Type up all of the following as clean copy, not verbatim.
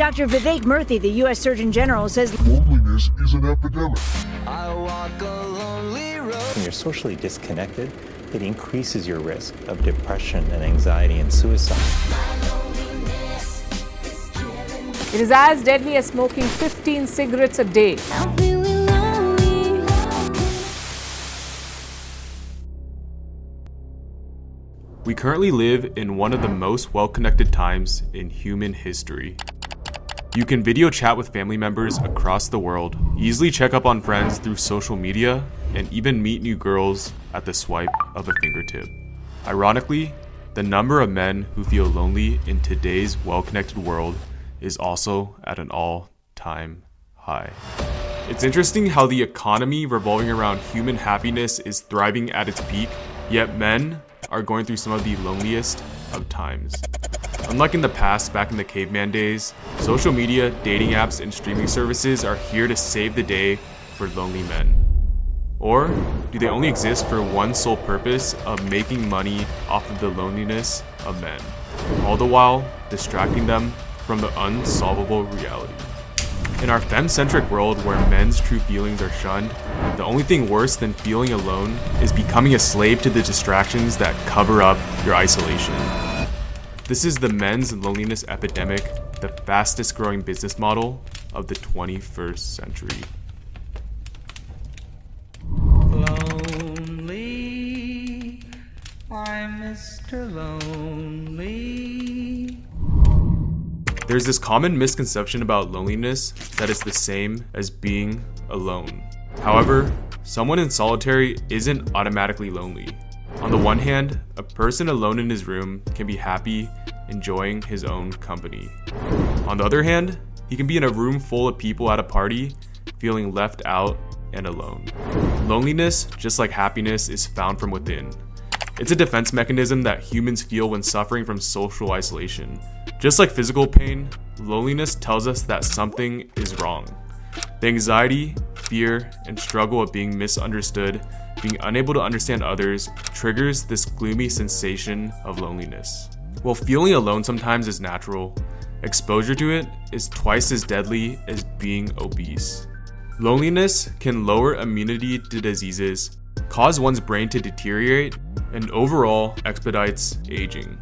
Dr. Vivek Murthy, the U.S. Surgeon General, says loneliness is an epidemic. I walk a lonely road. When you're socially disconnected, it increases your risk of depression and anxiety and suicide. It is as deadly as smoking 15 cigarettes a day. We currently live in one of the most well-connected times in human history. You can video chat with family members across the world, easily check up on friends through social media, and even meet new girls at the swipe of a fingertip. Ironically, the number of men who feel lonely in today's well-connected world is also at an all-time high. It's interesting how the economy revolving around human happiness is thriving at its peak, yet men are going through some of the loneliest of times. Unlike in the past, back in the caveman days, social media, dating apps, and streaming services are here to save the day for lonely men. Or do they only exist for one sole purpose of making money off of the loneliness of men, all the while distracting them from the unsolvable reality? In our femme-centric world where men's true feelings are shunned, the only thing worse than feeling alone is becoming a slave to the distractions that cover up your isolation. This is the men's loneliness epidemic, the fastest growing business model of the 21st century. Lonely, I'm Mr. Lonely. There's this common misconception about loneliness that it's the same as being alone. However, someone in solitary isn't automatically lonely. On the one hand, a person alone in his room can be happy, enjoying his own company. On the other hand, he can be in a room full of people at a party, feeling left out and alone. Loneliness, just like happiness, is found from within. It's a defense mechanism that humans feel when suffering from social isolation. Just like physical pain, loneliness tells us that something is wrong. The anxiety, fear, and struggle of being misunderstood, being unable to understand others, triggers this gloomy sensation of loneliness. While feeling alone sometimes is natural, exposure to it is twice as deadly as being obese. Loneliness can lower immunity to diseases, cause one's brain to deteriorate, and overall expedites aging.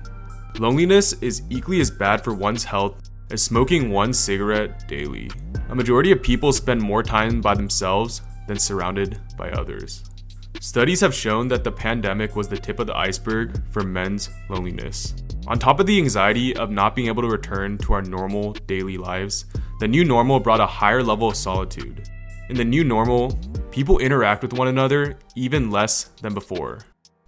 Loneliness is equally as bad for one's health as smoking one cigarette daily. A majority of people spend more time by themselves than surrounded by others. Studies have shown that the pandemic was the tip of the iceberg for men's loneliness. On top of the anxiety of not being able to return to our normal daily lives, the new normal brought a higher level of solitude. In the new normal, people interact with one another even less than before.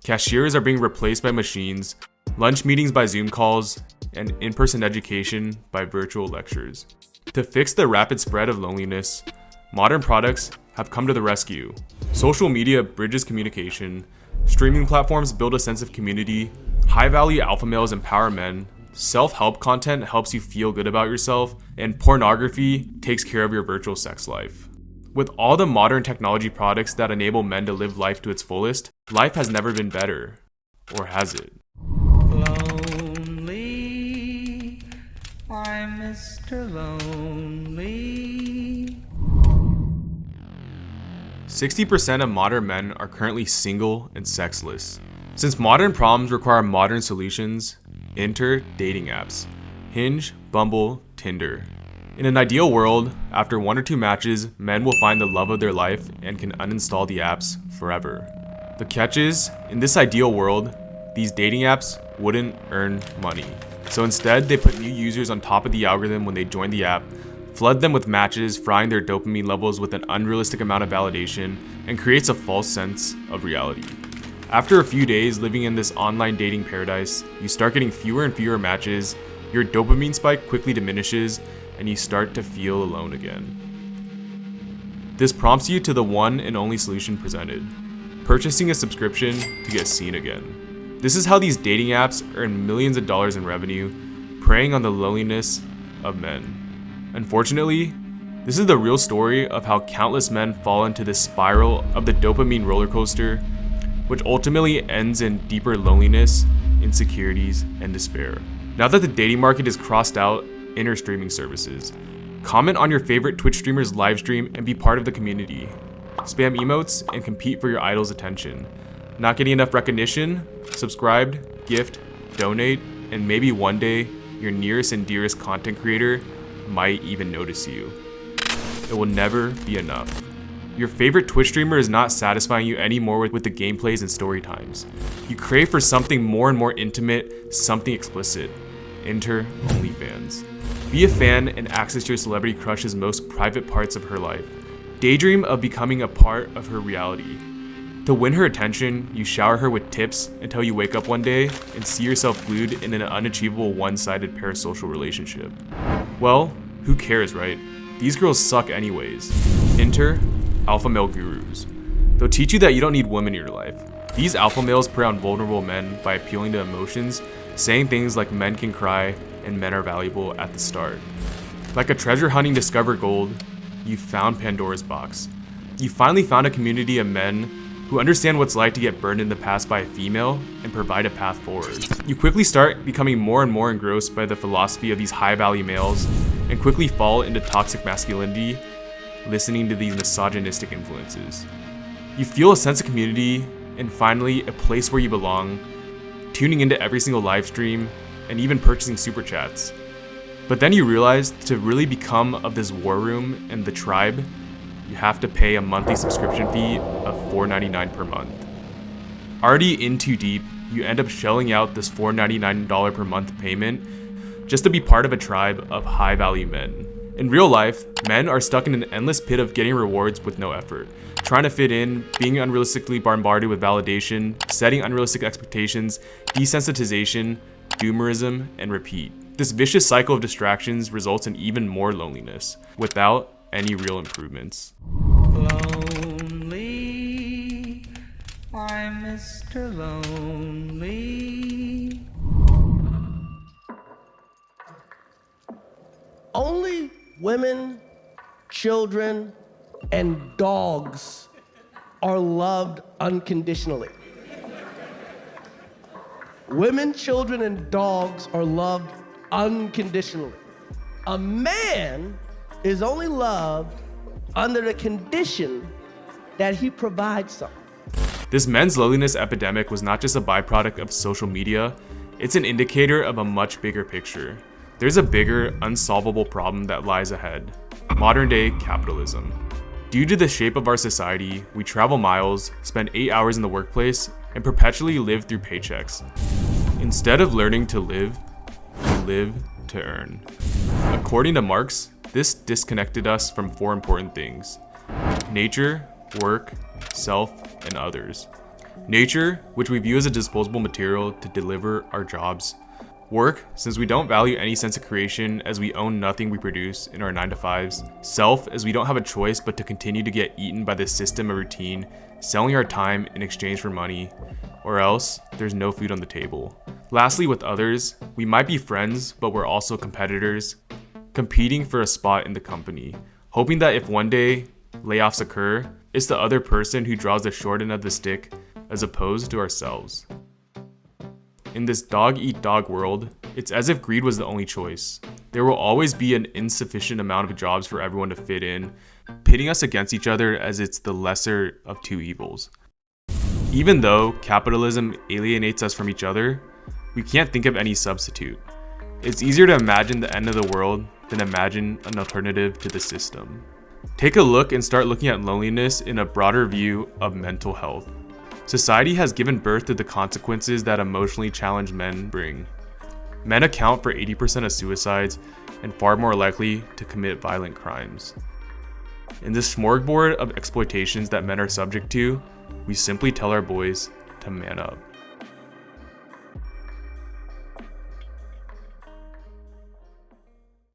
Cashiers are being replaced by machines, lunch meetings by Zoom calls, and in-person education by virtual lectures. To fix the rapid spread of loneliness, modern products have come to the rescue. Social media bridges communication, streaming platforms build a sense of community, high-value alpha males empower men, self-help content helps you feel good about yourself, and pornography takes care of your virtual sex life. With all the modern technology products that enable men to live life to its fullest, life has never been better. Or has it? Lonely, I'm Mr. Lonely. 60% of modern men are currently single and sexless. Since modern problems require modern solutions, enter dating apps: Hinge, Bumble, Tinder. In an ideal world, after 1 or 2 matches, men will find the love of their life and can uninstall the apps forever. The catch is, in this ideal world, these dating apps wouldn't earn money. So instead, they put new users on top of the algorithm when they join the app, flood them with matches, frying their dopamine levels with an unrealistic amount of validation, and creates a false sense of reality. After a few days living in this online dating paradise, you start getting fewer and fewer matches, your dopamine spike quickly diminishes, and you start to feel alone again. This prompts you to the one and only solution presented: purchasing a subscription to get seen again. This is how these dating apps earn millions of dollars in revenue, preying on the loneliness of men. Unfortunately, this is the real story of how countless men fall into this spiral of the dopamine roller coaster, which ultimately ends in deeper loneliness, insecurities, and despair. Now that the dating market is crossed out inner streaming services. Comment on your favorite Twitch streamer's live stream and be part of the community. Spam emotes and compete for your idol's attention. Not getting enough recognition? Subscribe, gift, donate, and maybe one day your nearest and dearest content creator might even notice you. It will never be enough. Your favorite Twitch streamer is not satisfying you anymore with the gameplays and story times. You crave for something more and more intimate, something explicit. Enter OnlyFans. Be a fan and access your celebrity crush's most private parts of her life. Daydream of becoming a part of her reality. To win her attention, you shower her with tips until you wake up one day and see yourself glued in an unachievable one-sided parasocial relationship. Well, who cares, right? These girls suck anyways. Enter alpha male gurus. They'll teach you that you don't need women in your life. These alpha males prey on vulnerable men by appealing to emotions, saying things like men can cry and men are valuable at the start. Like a treasure hunting discover gold, you found Pandora's box. You finally found a community of men who understand what it's like to get burned in the past by a female and provide a path forward. You quickly start becoming more and more engrossed by the philosophy of these high-value males and quickly fall into toxic masculinity, listening to these misogynistic influences. You feel a sense of community and finally a place where you belong, tuning into every single live stream and even purchasing super chats. But then you realize to really become of this war room and the tribe, you have to pay a monthly subscription fee of $4.99 per month. Already in too deep, you end up shelling out this $4.99 per month payment just to be part of a tribe of high-value men. In real life, men are stuck in an endless pit of getting rewards with no effort, trying to fit in, being unrealistically bombarded with validation, setting unrealistic expectations, desensitization, doomerism, and repeat. This vicious cycle of distractions results in even more loneliness, without any real improvements. Lonely, I'm Mr. Lonely. Only women, children, and dogs are loved unconditionally. Women, children, and dogs are loved unconditionally. A man is only loved under the condition that he provides something. This men's loneliness epidemic was not just a byproduct of social media, it's an indicator of a much bigger picture. There's a bigger, unsolvable problem that lies ahead: modern-day capitalism. Due to the shape of our society, we travel miles, spend 8 hours in the workplace, and perpetually live through paychecks. Instead of learning to live, we live to earn. According to Marx, this disconnected us from 4 important things: nature, work, self, and others. Nature, which we view as a disposable material to deliver our jobs. Work, since we don't value any sense of creation as we own nothing we produce in our 9-to-5s. Self, as we don't have a choice but to continue to get eaten by this system of routine, selling our time in exchange for money, or else there's no food on the table. Lastly, with others, we might be friends, but we're also competitors, competing for a spot in the company, hoping that if one day layoffs occur, it's the other person who draws the short end of the stick as opposed to ourselves. In this dog-eat-dog world, it's as if greed was the only choice. There will always be an insufficient amount of jobs for everyone to fit in, pitting us against each other as it's the lesser of two evils. Even though capitalism alienates us from each other, we can't think of any substitute. It's easier to imagine the end of the world than imagine an alternative to the system. Take a look and start looking at loneliness in a broader view of mental health. Society has given birth to the consequences that emotionally challenged men bring. Men account for 80% of suicides and far more likely to commit violent crimes. In this smorgasbord of exploitations that men are subject to, we simply tell our boys to man up.